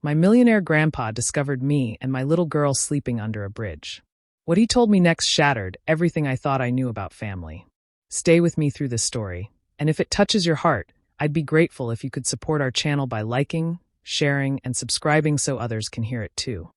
My millionaire grandpa discovered me and my little girl sleeping under a bridge. What he told me next shattered everything I thought I knew about family. Stay with me through this story, and if it touches your heart, I'd be grateful if you could support our channel by liking, sharing, and subscribing so others can hear it too.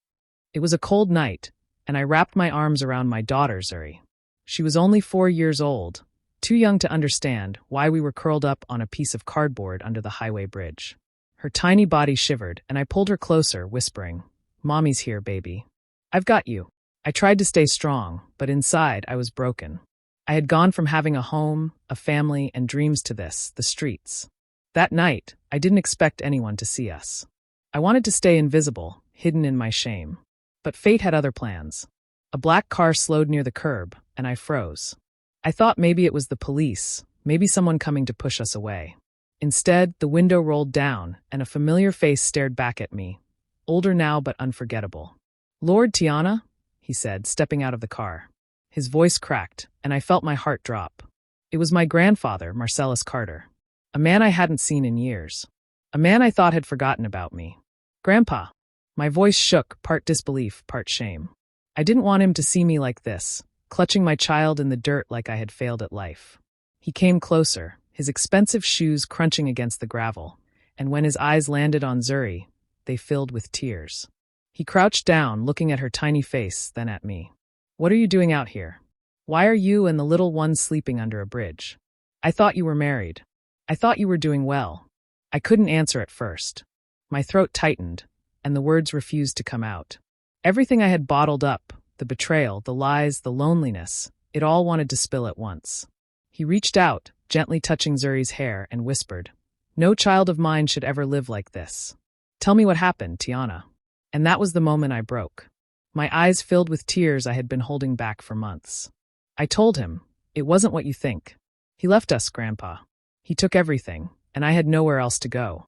It was a cold night, and I wrapped my arms around my daughter, Reby. She was only 4 years old, too young to understand why we were curled up on a piece of cardboard under the highway bridge. Her tiny body shivered, and I pulled her closer, whispering, "Mommy's here, baby. I've got you." I tried to stay strong, but inside I was broken. I had gone from having a home, a family, and dreams to this, the streets. That night, I didn't expect anyone to see us. I wanted to stay invisible, hidden in my shame. But fate had other plans. A black car slowed near the curb, and I froze. I thought maybe it was the police, maybe someone coming to push us away. Instead, the window rolled down, and a familiar face stared back at me, older now but unforgettable. "Lord Tiana?" he said, stepping out of the car. His voice cracked, and I felt my heart drop. It was my grandfather, Marcellus Carter. A man I hadn't seen in years. A man I thought had forgotten about me. "Grandpa." My voice shook, part disbelief, part shame. I didn't want him to see me like this, clutching my child in the dirt like I had failed at life. He came closer, his expensive shoes crunching against the gravel, and when his eyes landed on Reby, they filled with tears. He crouched down, looking at her tiny face, then at me. "What are you doing out here? Why are you and the little one sleeping under a bridge? I thought you were married. I thought you were doing well." I couldn't answer at first. My throat tightened, and the words refused to come out. Everything I had bottled up, the betrayal, the lies, the loneliness, it all wanted to spill at once. He reached out, gently touching Reby's hair, and whispered, "No child of mine should ever live like this. Tell me what happened, Tiana." And that was the moment I broke. My eyes filled with tears I had been holding back for months. I told him, "It wasn't what you think. He left us, Grandpa. He took everything, and I had nowhere else to go."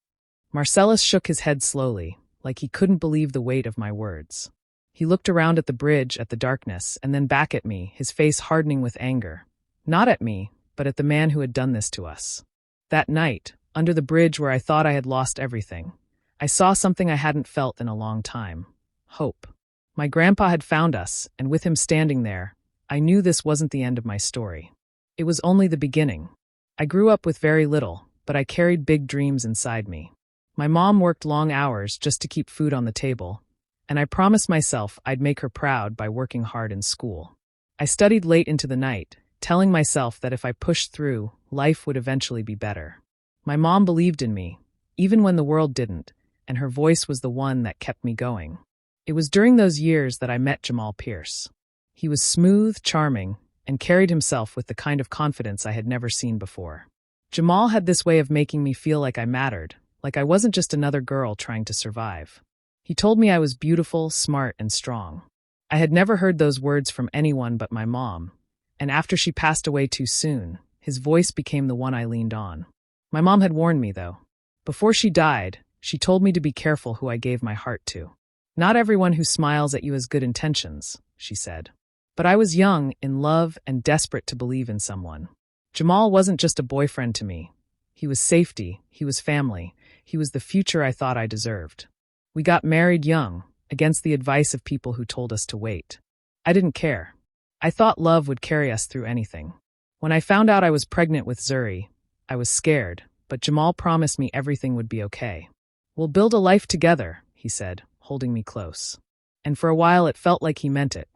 Marcellus shook his head slowly, like he couldn't believe the weight of my words. He looked around at the bridge, at the darkness, and then back at me, his face hardening with anger. Not at me, but at the man who had done this to us. That night, under the bridge where I thought I had lost everything, I saw something I hadn't felt in a long time. Hope. My grandpa had found us, and with him standing there, I knew this wasn't the end of my story. It was only the beginning. I grew up with very little, but I carried big dreams inside me. My mom worked long hours just to keep food on the table, and I promised myself I'd make her proud by working hard in school. I studied late into the night, telling myself that if I pushed through, life would eventually be better. My mom believed in me, even when the world didn't, and her voice was the one that kept me going. It was during those years that I met Jamal Pierce. He was smooth, charming, and carried himself with the kind of confidence I had never seen before. Jamal had this way of making me feel like I mattered, like I wasn't just another girl trying to survive. He told me I was beautiful, smart, and strong. I had never heard those words from anyone but my mom, and after she passed away too soon, his voice became the one I leaned on. My mom had warned me, though. Before she died, she told me to be careful who I gave my heart to. "Not everyone who smiles at you has good intentions," she said. But I was young, in love, and desperate to believe in someone. Jamal wasn't just a boyfriend to me. He was safety, he was family, he was the future I thought I deserved. We got married young, against the advice of people who told us to wait. I didn't care. I thought love would carry us through anything. When I found out I was pregnant with Reby, I was scared, but Jamal promised me everything would be okay. "We'll build a life together," he said, holding me close. And for a while it felt like he meant it.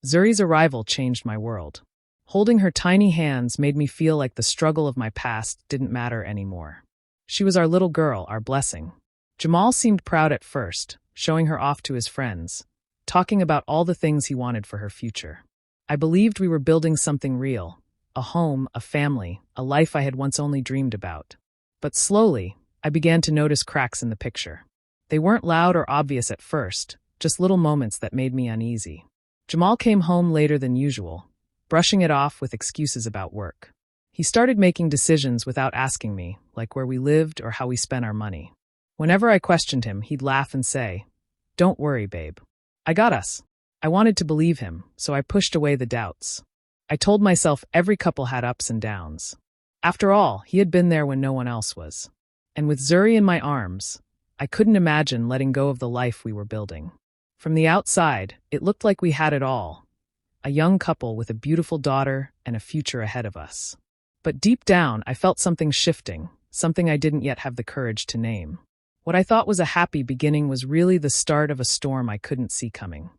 Reby's arrival changed my world. Holding her tiny hands made me feel like the struggle of my past didn't matter anymore. She was our little girl, our blessing. Jamal seemed proud at first, showing her off to his friends, talking about all the things he wanted for her future. I believed we were building something real, a home, a family, a life I had once only dreamed about. But slowly, I began to notice cracks in the picture. They weren't loud or obvious at first, just little moments that made me uneasy. Jamal came home later than usual, brushing it off with excuses about work. He started making decisions without asking me, like where we lived or how we spent our money. Whenever I questioned him, he'd laugh and say, "Don't worry, babe. I got us." I wanted to believe him, so I pushed away the doubts. I told myself every couple had ups and downs. After all, he had been there when no one else was. And with Reby in my arms, I couldn't imagine letting go of the life we were building. From the outside, it looked like we had it all. A young couple with a beautiful daughter and a future ahead of us. But deep down, I felt something shifting, something I didn't yet have the courage to name. What I thought was a happy beginning was really the start of a storm I couldn't see coming.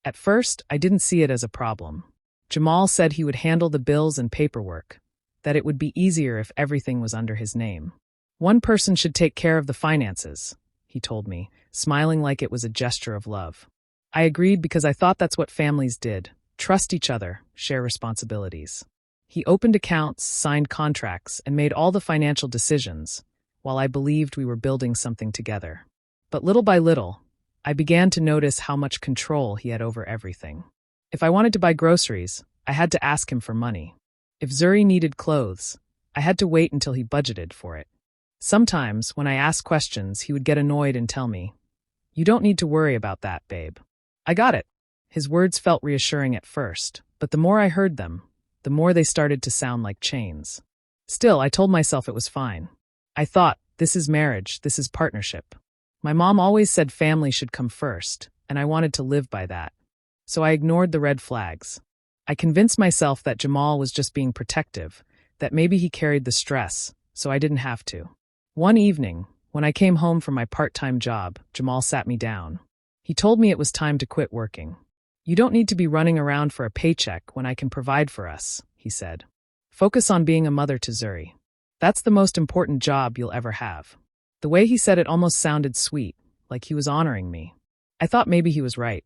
At first, I didn't see it as a problem. Jamal said he would handle the bills and paperwork, that it would be easier if everything was under his name. One person should take care of the finances, he told me, smiling like it was a gesture of love. I agreed because I thought that's what families did, trust each other, share responsibilities. He opened accounts, signed contracts, and made all the financial decisions, while I believed we were building something together. But little by little, I began to notice how much control he had over everything. If I wanted to buy groceries, I had to ask him for money. If Zuri needed clothes, I had to wait until he budgeted for it. Sometimes, when I asked questions, he would get annoyed and tell me, "You don't need to worry about that, babe." I got it. His words felt reassuring at first, but the more I heard them, the more they started to sound like chains. Still, I told myself it was fine. I thought, this is marriage, this is partnership. My mom always said family should come first, and I wanted to live by that. So I ignored the red flags. I convinced myself that Jamal was just being protective, that maybe he carried the stress, so I didn't have to. One evening, when I came home from my part-time job, Jamal sat me down. He told me it was time to quit working. "You don't need to be running around for a paycheck when I can provide for us," he said. "Focus on being a mother to Zuri. That's the most important job you'll ever have." The way he said it almost sounded sweet, like he was honoring me. I thought maybe he was right.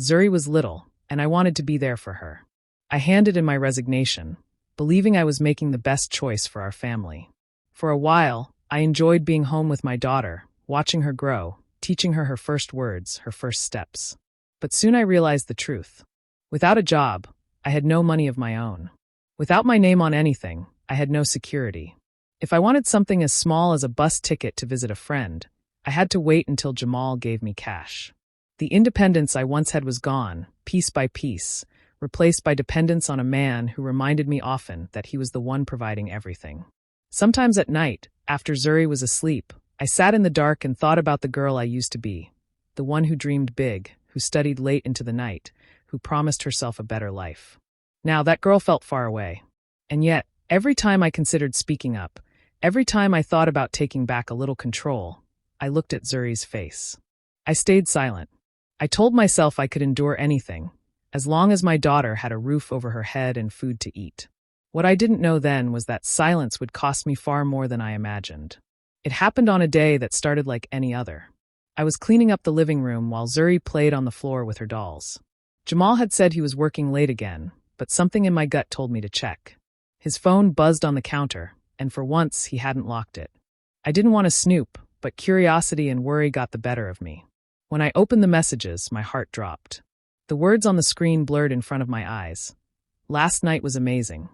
Zuri was little, and I wanted to be there for her. I handed in my resignation, believing I was making the best choice for our family. For a while, I enjoyed being home with my daughter, watching her grow, teaching her her first words, her first steps. But soon I realized the truth. Without a job, I had no money of my own. Without my name on anything, I had no security. If I wanted something as small as a bus ticket to visit a friend, I had to wait until Jamal gave me cash. The independence I once had was gone, piece by piece, replaced by dependence on a man who reminded me often that he was the one providing everything. Sometimes at night, after Zuri was asleep, I sat in the dark and thought about the girl I used to be, the one who dreamed big, who studied late into the night, who promised herself a better life. Now that girl felt far away. And yet, every time I considered speaking up, every time I thought about taking back a little control, I looked at Zuri's face. I stayed silent. I told myself I could endure anything, as long as my daughter had a roof over her head and food to eat. What I didn't know then was that silence would cost me far more than I imagined. It happened on a day that started like any other. I was cleaning up the living room while Zuri played on the floor with her dolls. Jamal had said he was working late again, but something in my gut told me to check. His phone buzzed on the counter, and for once he hadn't locked it. I didn't want to snoop, but curiosity and worry got the better of me. When I opened the messages, my heart dropped. The words on the screen blurred in front of my eyes. "Last night was amazing.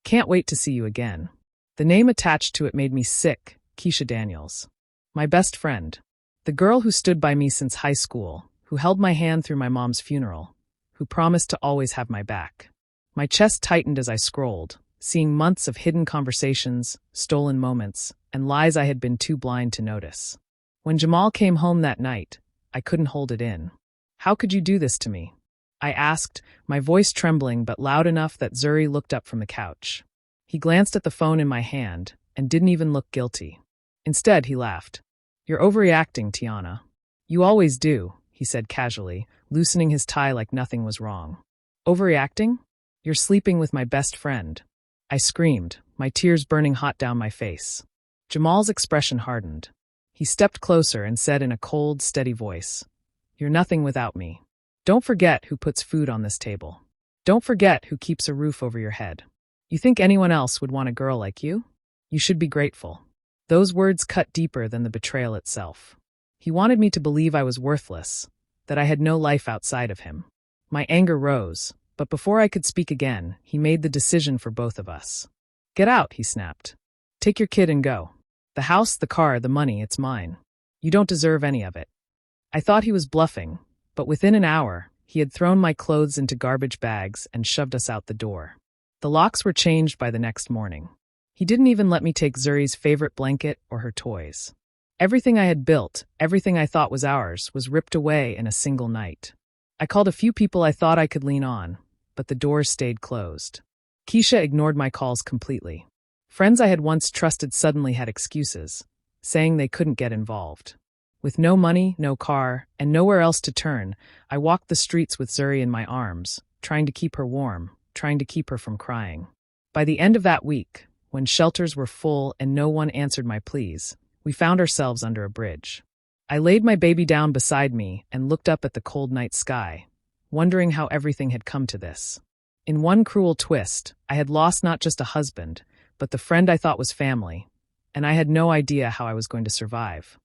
Can't wait to see you again." The name attached to it made me sick, Keisha Daniels. My best friend. The girl who stood by me since high school, who held my hand through my mom's funeral, who promised to always have my back. My chest tightened as I scrolled, seeing months of hidden conversations, stolen moments, and lies I had been too blind to notice. When Jamal came home that night, I couldn't hold it in. "How could you do this to me?" I asked, my voice trembling but loud enough that Zuri looked up from the couch. He glanced at the phone in my hand and didn't even look guilty. Instead, he laughed. "You're overreacting, Tiana. You always do," he said casually, loosening his tie like nothing was wrong. "Overreacting? You're sleeping with my best friend." I screamed, my tears burning hot down my face. Jamal's expression hardened. He stepped closer and said in a cold, steady voice, "You're nothing without me. Don't forget who puts food on this table. Don't forget who keeps a roof over your head. You think anyone else would want a girl like you? You should be grateful." Those words cut deeper than the betrayal itself. He wanted me to believe I was worthless, that I had no life outside of him. My anger rose, but before I could speak again, he made the decision for both of us. "Get out," he snapped. "Take your kid and go. The house, the car, the money, it's mine. You don't deserve any of it." I thought he was bluffing, but within an hour, he had thrown my clothes into garbage bags and shoved us out the door. The locks were changed by the next morning. He didn't even let me take Zuri's favorite blanket or her toys. Everything I had built, everything I thought was ours, was ripped away in a single night. I called a few people I thought I could lean on, but the doors stayed closed. Keisha ignored my calls completely. Friends I had once trusted suddenly had excuses, saying they couldn't get involved. With no money, no car, and nowhere else to turn, I walked the streets with Zuri in my arms, trying to keep her warm, trying to keep her from crying. By the end of that week, when shelters were full and no one answered my pleas, we found ourselves under a bridge. I laid my baby down beside me and looked up at the cold night sky, wondering how everything had come to this. In one cruel twist, I had lost not just a husband, but the friend I thought was family, and I had no idea how I was going to survive.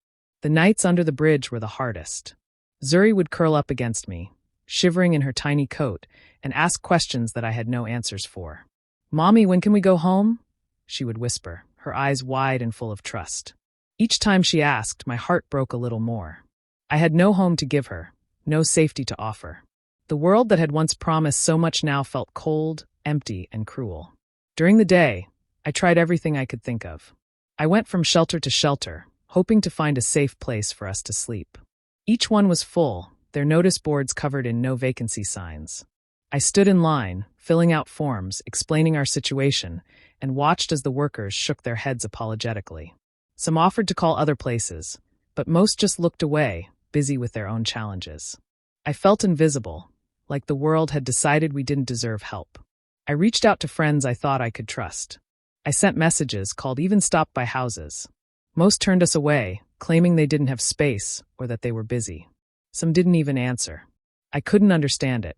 The nights under the bridge were the hardest. Zuri would curl up against me, shivering in her tiny coat, and ask questions that I had no answers for. "Mommy, when can we go home?" she would whisper, her eyes wide and full of trust. Each time she asked, my heart broke a little more. I had no home to give her, no safety to offer. The world that had once promised so much now felt cold, empty, and cruel. During the day, I tried everything I could think of. I went from shelter to shelter, hoping to find a safe place for us to sleep. Each one was full, their notice boards covered in no vacancy signs. I stood in line, filling out forms, explaining our situation, and watched as the workers shook their heads apologetically. Some offered to call other places, but most just looked away, busy with their own challenges. I felt invisible, like the world had decided we didn't deserve help. I reached out to friends I thought I could trust. I sent messages, called, even stopped by houses. Most turned us away, claiming they didn't have space or that they were busy. Some didn't even answer. I couldn't understand it.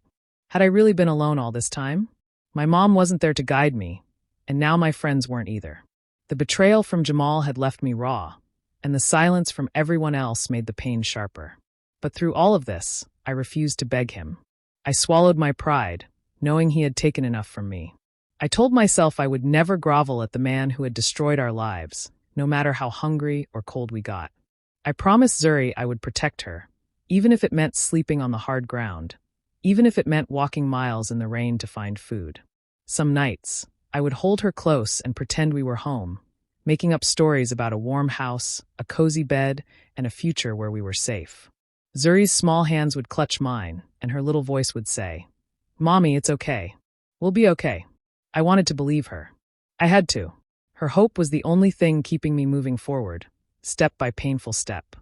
Had I really been alone all this time? My mom wasn't there to guide me, and now my friends weren't either. The betrayal from Jamal had left me raw, and the silence from everyone else made the pain sharper. But through all of this, I refused to beg him. I swallowed my pride, knowing he had taken enough from me. I told myself I would never grovel at the man who had destroyed our lives, no matter how hungry or cold we got. I promised Zuri I would protect her, even if it meant sleeping on the hard ground, even if it meant walking miles in the rain to find food. Some nights, I would hold her close and pretend we were home, making up stories about a warm house, a cozy bed, and a future where we were safe. Zuri's small hands would clutch mine, and her little voice would say, "Mommy, it's okay. We'll be okay." I wanted to believe her. I had to. Her hope was the only thing keeping me moving forward, step by painful step.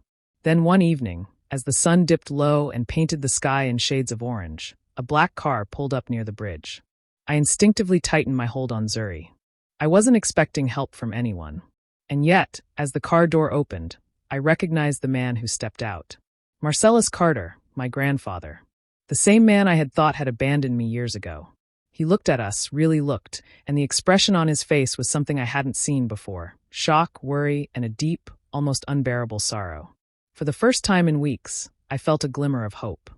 Then one evening, as the sun dipped low and painted the sky in shades of orange, a black car pulled up near the bridge. I instinctively tightened my hold on Zuri. I wasn't expecting help from anyone. And yet, as the car door opened, I recognized the man who stepped out. Marcellus Carter, my grandfather. The same man I had thought had abandoned me years ago. He looked at us, really looked, and the expression on his face was something I hadn't seen before. Shock, worry, and a deep, almost unbearable sorrow. For the first time in weeks, I felt a glimmer of hope.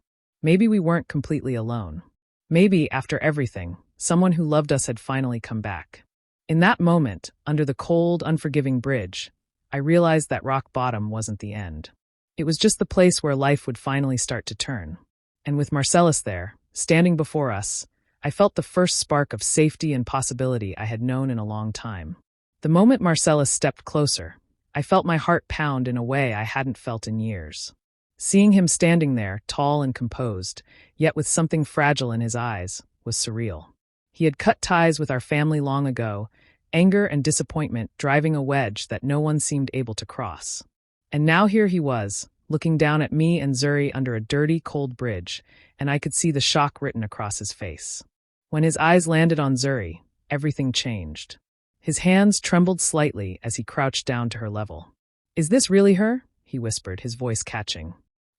Maybe we weren't completely alone. Maybe, after everything, someone who loved us had finally come back. In that moment, under the cold, unforgiving bridge, I realized that rock bottom wasn't the end. It was just the place where life would finally start to turn. And with Marcellus there, standing before us, I felt the first spark of safety and possibility I had known in a long time. The moment Marcellus stepped closer, I felt my heart pound in a way I hadn't felt in years. Seeing him standing there, tall and composed, yet with something fragile in his eyes, was surreal. He had cut ties with our family long ago, anger and disappointment driving a wedge that no one seemed able to cross. And now here he was, looking down at me and Zuri under a dirty, cold bridge, and I could see the shock written across his face. When his eyes landed on Zuri, everything changed. His hands trembled slightly as he crouched down to her level. "Is this really her?" he whispered, his voice catching.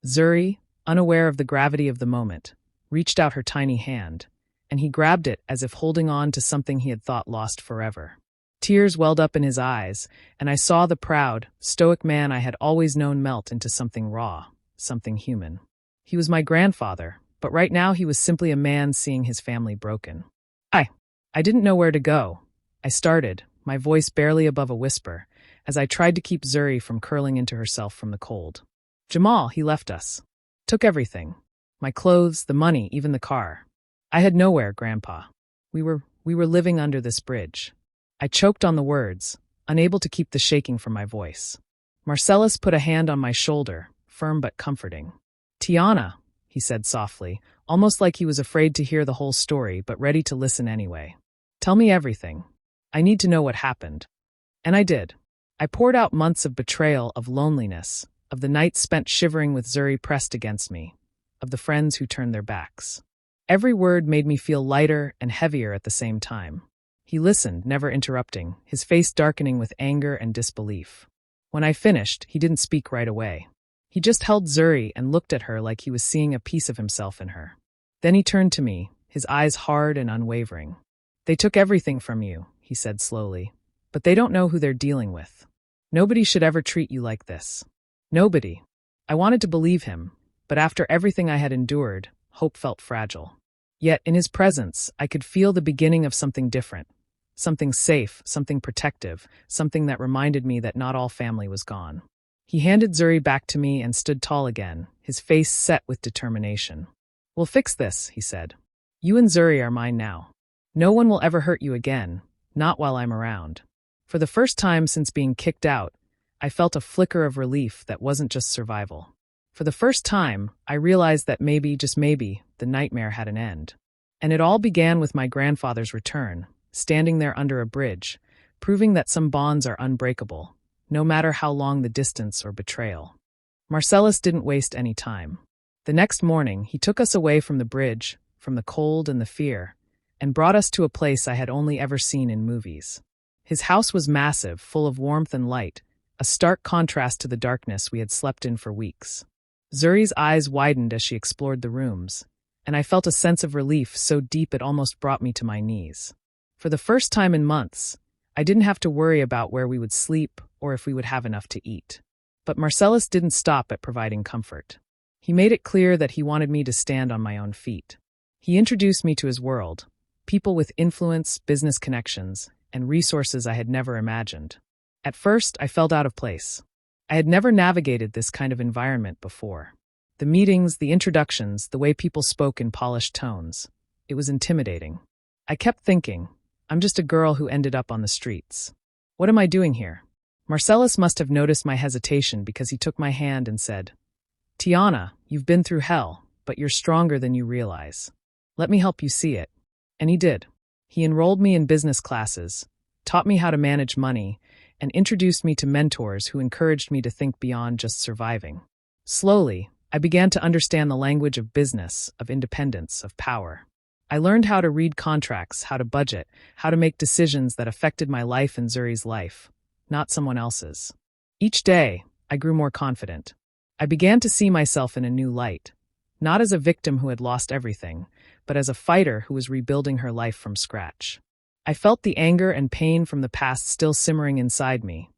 Zuri, unaware of the gravity of the moment, reached out her tiny hand, and he grabbed it as if holding on to something he had thought lost forever. Tears welled up in his eyes, and I saw the proud, stoic man I had always known melt into something raw, something human. He was my grandfather, but right now he was simply a man seeing his family broken. I didn't know where to go. I started, my voice barely above a whisper, as I tried to keep Zuri from curling into herself from the cold. "Jamal, he left us. Took everything. My clothes, the money, even the car. I had nowhere, Grandpa. We were living under this bridge." I choked on the words, unable to keep the shaking from my voice. Marcellus put a hand on my shoulder, firm but comforting. Tiana, he said softly, almost like he was afraid to hear the whole story but ready to listen anyway. Tell me everything. I need to know what happened. And I did. I poured out months of betrayal, of loneliness, of the nights spent shivering with Zuri pressed against me, of the friends who turned their backs. Every word made me feel lighter and heavier at the same time. He listened, never interrupting, his face darkening with anger and disbelief. When I finished, he didn't speak right away. He just held Zuri and looked at her like he was seeing a piece of himself in her. Then he turned to me, his eyes hard and unwavering. They took everything from you, he said slowly, but they don't know who they're dealing with. Nobody should ever treat you like this. Nobody. I wanted to believe him, but after everything I had endured, hope felt fragile. Yet, in his presence, I could feel the beginning of something different. Something safe, something protective, something that reminded me that not all family was gone. He handed Zuri back to me and stood tall again, his face set with determination. We'll fix this, he said. You and Zuri are mine now. No one will ever hurt you again, not while I'm around. For the first time since being kicked out, I felt a flicker of relief that wasn't just survival. For the first time, I realized that maybe, just maybe, the nightmare had an end. And it all began with my grandfather's return, standing there under a bridge, proving that some bonds are unbreakable, no matter how long the distance or betrayal. Marcellus didn't waste any time. The next morning, he took us away from the bridge, from the cold and the fear, and brought us to a place I had only ever seen in movies. His house was massive, full of warmth and light, a stark contrast to the darkness we had slept in for weeks. Zuri's eyes widened as she explored the rooms, and I felt a sense of relief so deep it almost brought me to my knees. For the first time in months, I didn't have to worry about where we would sleep or if we would have enough to eat. But Marcellus didn't stop at providing comfort. He made it clear that he wanted me to stand on my own feet. He introduced me to his world, people with influence, business connections, and resources I had never imagined. At first, I felt out of place. I had never navigated this kind of environment before. The meetings, the introductions, the way people spoke in polished tones. It was intimidating. I kept thinking, I'm just a girl who ended up on the streets. What am I doing here? Marcellus must have noticed my hesitation because he took my hand and said, Tiana, you've been through hell, but you're stronger than you realize. Let me help you see it. And he did. He enrolled me in business classes, taught me how to manage money, and introduced me to mentors who encouraged me to think beyond just surviving. Slowly, I began to understand the language of business, of independence, of power. I learned how to read contracts, how to budget, how to make decisions that affected my life and Zuri's life, not someone else's. Each day, I grew more confident. I began to see myself in a new light, not as a victim who had lost everything, but as a fighter who was rebuilding her life from scratch. I felt the anger and pain from the past still simmering inside me,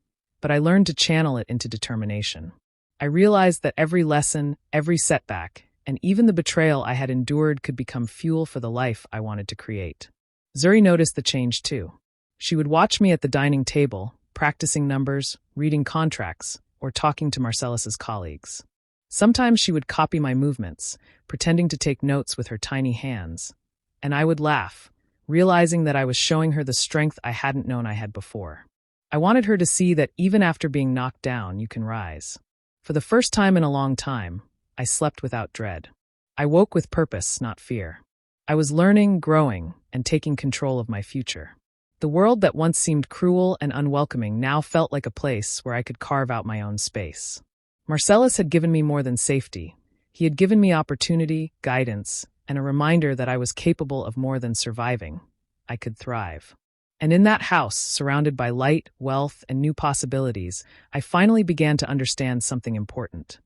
but I learned to channel it into determination. I realized that every lesson, every setback, and even the betrayal I had endured could become fuel for the life I wanted to create. Zuri noticed the change too. She would watch me at the dining table, practicing numbers, reading contracts, or talking to Marcellus's colleagues. Sometimes she would copy my movements, pretending to take notes with her tiny hands, and I would laugh, realizing that I was showing her the strength I hadn't known I had before. I wanted her to see that even after being knocked down, you can rise. For the first time in a long time, I slept without dread. I woke with purpose, not fear. I was learning, growing, and taking control of my future. The world that once seemed cruel and unwelcoming now felt like a place where I could carve out my own space. Marcellus had given me more than safety. He had given me opportunity, guidance, and a reminder that I was capable of more than surviving. I could thrive. And in that house, surrounded by light, wealth, and new possibilities, I finally began to understand something important.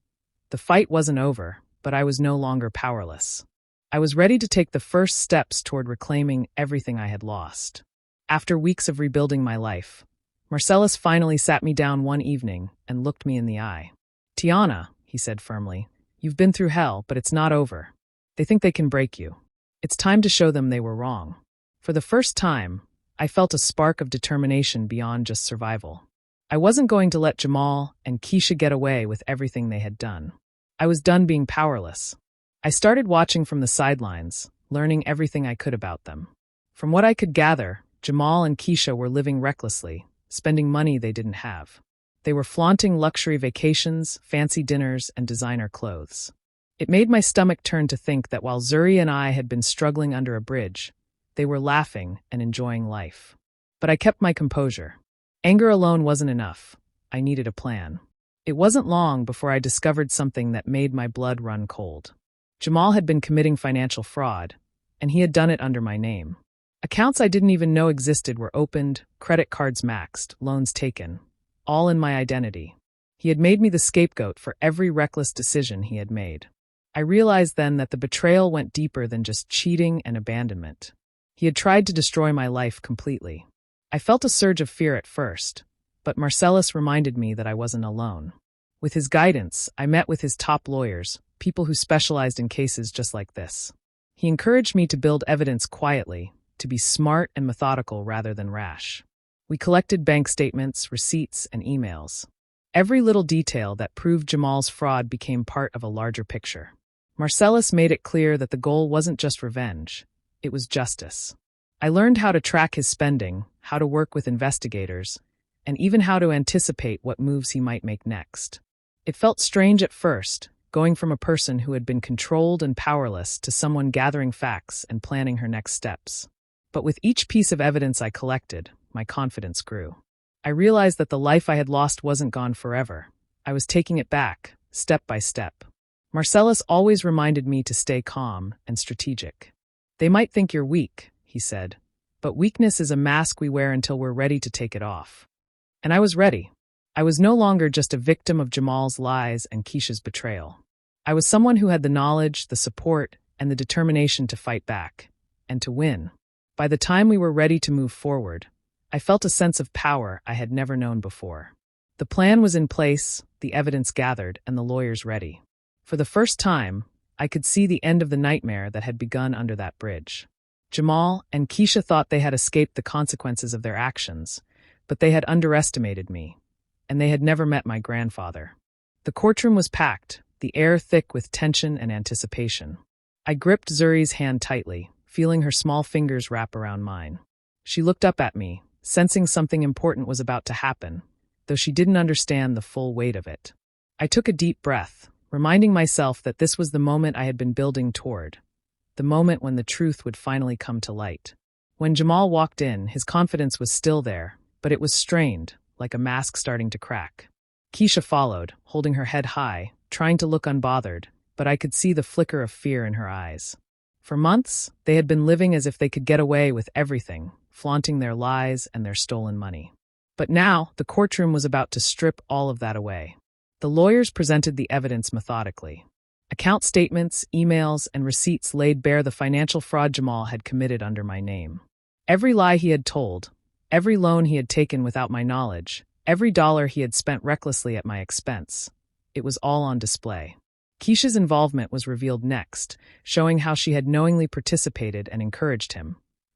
The fight wasn't over, but I was no longer powerless. I was ready to take the first steps toward reclaiming everything I had lost. After weeks of rebuilding my life, Marcellus finally sat me down one evening and looked me in the eye. Tiana, he said firmly, you've been through hell, but it's not over. They think they can break you. It's time to show them they were wrong. For the first time, I felt a spark of determination beyond just survival. I wasn't going to let Jamal and Keisha get away with everything they had done. I was done being powerless. I started watching from the sidelines, learning everything I could about them. From what I could gather, Jamal and Keisha were living recklessly, spending money they didn't have. They were flaunting luxury vacations, fancy dinners, and designer clothes. It made my stomach turn to think that while Zuri and I had been struggling under a bridge, they were laughing and enjoying life. But I kept my composure. Anger alone wasn't enough. I needed a plan. It wasn't long before I discovered something that made my blood run cold. Jamal had been committing financial fraud, and he had done it under my name. Accounts I didn't even know existed were opened, credit cards maxed, loans taken, all in my identity. He had made me the scapegoat for every reckless decision he had made. I realized then that the betrayal went deeper than just cheating and abandonment. He had tried to destroy my life completely. I felt a surge of fear at first, but Marcellus reminded me that I wasn't alone. With his guidance, I met with his top lawyers, people who specialized in cases just like this. He encouraged me to build evidence quietly, to be smart and methodical rather than rash. We collected bank statements, receipts, and emails. Every little detail that proved Jamal's fraud became part of a larger picture. Marcellus made it clear that the goal wasn't just revenge, it was justice. I learned how to track his spending, how to work with investigators, and even how to anticipate what moves he might make next. It felt strange at first, going from a person who had been controlled and powerless to someone gathering facts and planning her next steps. But with each piece of evidence I collected, my confidence grew. I realized that the life I had lost wasn't gone forever. I was taking it back, step by step. Marcellus always reminded me to stay calm and strategic. "They might think you're weak," he said, "but weakness is a mask we wear until we're ready to take it off." And I was ready. I was no longer just a victim of Jamal's lies and Keisha's betrayal. I was someone who had the knowledge, the support, and the determination to fight back, and to win. By the time we were ready to move forward, I felt a sense of power I had never known before. The plan was in place, the evidence gathered, and the lawyers ready. For the first time, I could see the end of the nightmare that had begun under that bridge. Jamal and Keisha thought they had escaped the consequences of their actions, but they had underestimated me, and they had never met my grandfather. The courtroom was packed, the air thick with tension and anticipation. I gripped Zuri's hand tightly, feeling her small fingers wrap around mine. She looked up at me, sensing something important was about to happen, though she didn't understand the full weight of it. I took a deep breath, reminding myself that this was the moment I had been building toward, the moment when the truth would finally come to light. When Jamal walked in, his confidence was still there, but it was strained, like a mask starting to crack. Keisha followed, holding her head high, trying to look unbothered, but I could see the flicker of fear in her eyes. For months, they had been living as if they could get away with everything, flaunting their lies and their stolen money. But now, the courtroom was about to strip all of that away. The lawyers presented the evidence methodically. Account statements, emails, and receipts laid bare the financial fraud Jamal had committed under my name. Every lie he had told, every loan he had taken without my knowledge, every dollar he had spent recklessly at my expense. It was all on display. Keisha's involvement was revealed next, showing how she had knowingly participated and encouraged him,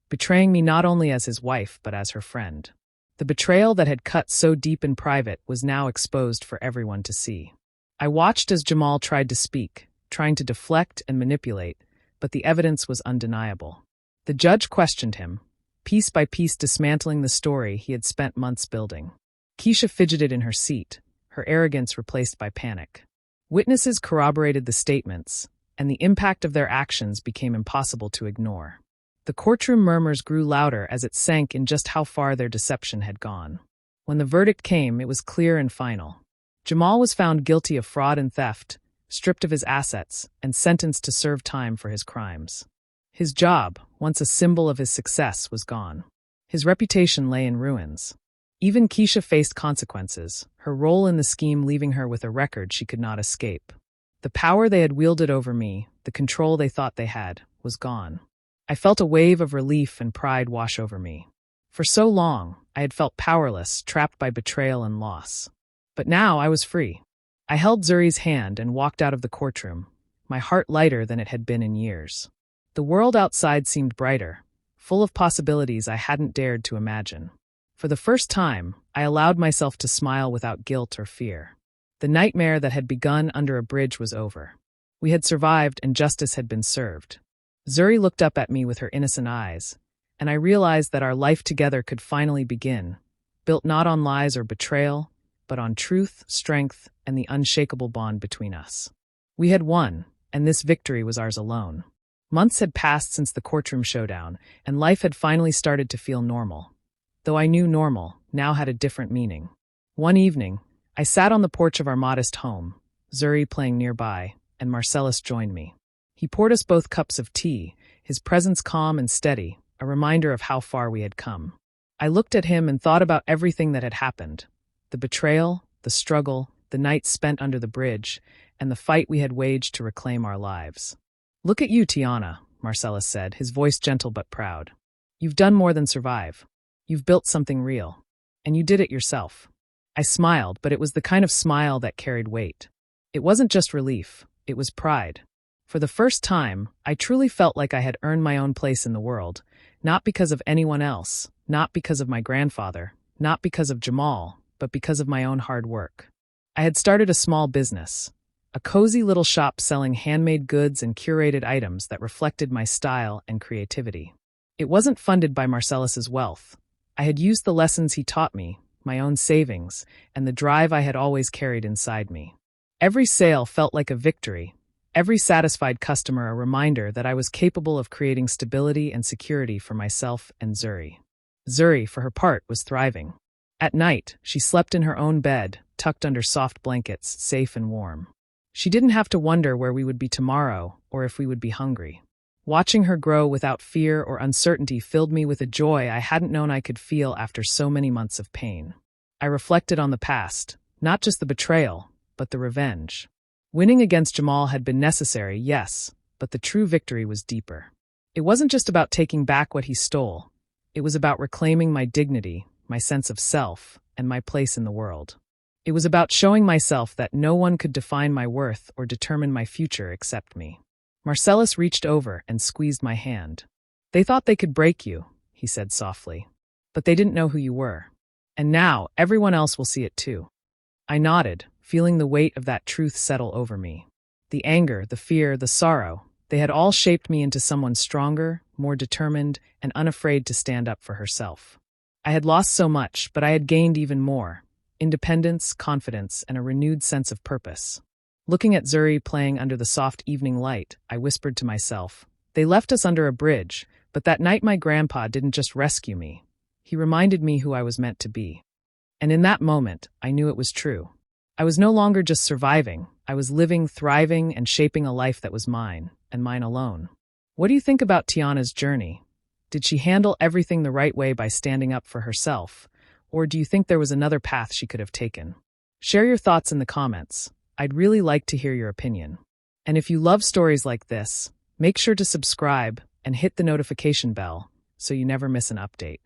betraying me not only as his wife but as her friend. The betrayal that had cut so deep in private was now exposed for everyone to see. I watched as Jamal tried to speak, trying to deflect and manipulate, but the evidence was undeniable. The judge questioned him, piece by piece dismantling the story he had spent months building. Keisha fidgeted in her seat, her arrogance replaced by panic. Witnesses corroborated the statements, and the impact of their actions became impossible to ignore. The courtroom murmurs grew louder as it sank in just how far their deception had gone. When the verdict came, it was clear and final. Jamal was found guilty of fraud and theft, stripped of his assets, and sentenced to serve time for his crimes. His job, once a symbol of his success, was gone. His reputation lay in ruins. Even Keisha faced consequences, her role in the scheme leaving her with a record she could not escape. The power they had wielded over me, the control they thought they had, was gone. I felt a wave of relief and pride wash over me. For so long, I had felt powerless, trapped by betrayal and loss. But now I was free. I held Zuri's hand and walked out of the courtroom, my heart lighter than it had been in years. The world outside seemed brighter, full of possibilities I hadn't dared to imagine. For the first time, I allowed myself to smile without guilt or fear. The nightmare that had begun under a bridge was over. We had survived and justice had been served. Zuri looked up at me with her innocent eyes, and I realized that our life together could finally begin, built not on lies or betrayal, but on truth, strength, and the unshakable bond between us. We had won, and this victory was ours alone. Months had passed since the courtroom showdown, and life had finally started to feel normal. Though I knew normal now had a different meaning. One evening, I sat on the porch of our modest home, Zuri playing nearby, and Marcellus joined me. He poured us both cups of tea, his presence calm and steady, a reminder of how far we had come. I looked at him and thought about everything that had happened. The betrayal, the struggle, the nights spent under the bridge, and the fight we had waged to reclaim our lives. "Look at you, Tiana," Marcellus said, his voice gentle but proud. "You've done more than survive. You've built something real. And you did it yourself." I smiled, but it was the kind of smile that carried weight. It wasn't just relief, it was pride. For the first time, I truly felt like I had earned my own place in the world, not because of anyone else, not because of my grandfather, not because of Jamal, but because of my own hard work. I had started a small business, a cozy little shop selling handmade goods and curated items that reflected my style and creativity. It wasn't funded by Marcellus's wealth. I had used the lessons he taught me, my own savings, and the drive I had always carried inside me. Every sale felt like a victory, every satisfied customer a reminder that I was capable of creating stability and security for myself and Zuri. Zuri, for her part, was thriving. At night, she slept in her own bed, tucked under soft blankets, safe and warm. She didn't have to wonder where we would be tomorrow or if we would be hungry. Watching her grow without fear or uncertainty filled me with a joy I hadn't known I could feel after so many months of pain. I reflected on the past, not just the betrayal, but the revenge. Winning against Jamal had been necessary, yes, but the true victory was deeper. It wasn't just about taking back what he stole. It was about reclaiming my dignity, my sense of self, and my place in the world. It was about showing myself that no one could define my worth or determine my future except me. Marcellus reached over and squeezed my hand. "They thought they could break you," he said softly. "But they didn't know who you were. And now everyone else will see it too." I nodded, feeling the weight of that truth settle over me. The anger, the fear, the sorrow, they had all shaped me into someone stronger, more determined, and unafraid to stand up for herself. I had lost so much, but I had gained even more: independence, confidence, and a renewed sense of purpose. Looking at Zuri playing under the soft evening light, I whispered to myself, "They left us under a bridge, but that night my grandpa didn't just rescue me. He reminded me who I was meant to be." And in that moment, I knew it was true. I was no longer just surviving. I was living, thriving, and shaping a life that was mine, and mine alone. What do you think about Tiana's journey? Did she handle everything the right way by standing up for herself? Or do you think there was another path she could have taken? Share your thoughts in the comments. I'd really like to hear your opinion. And if you love stories like this, make sure to subscribe and hit the notification bell so you never miss an update.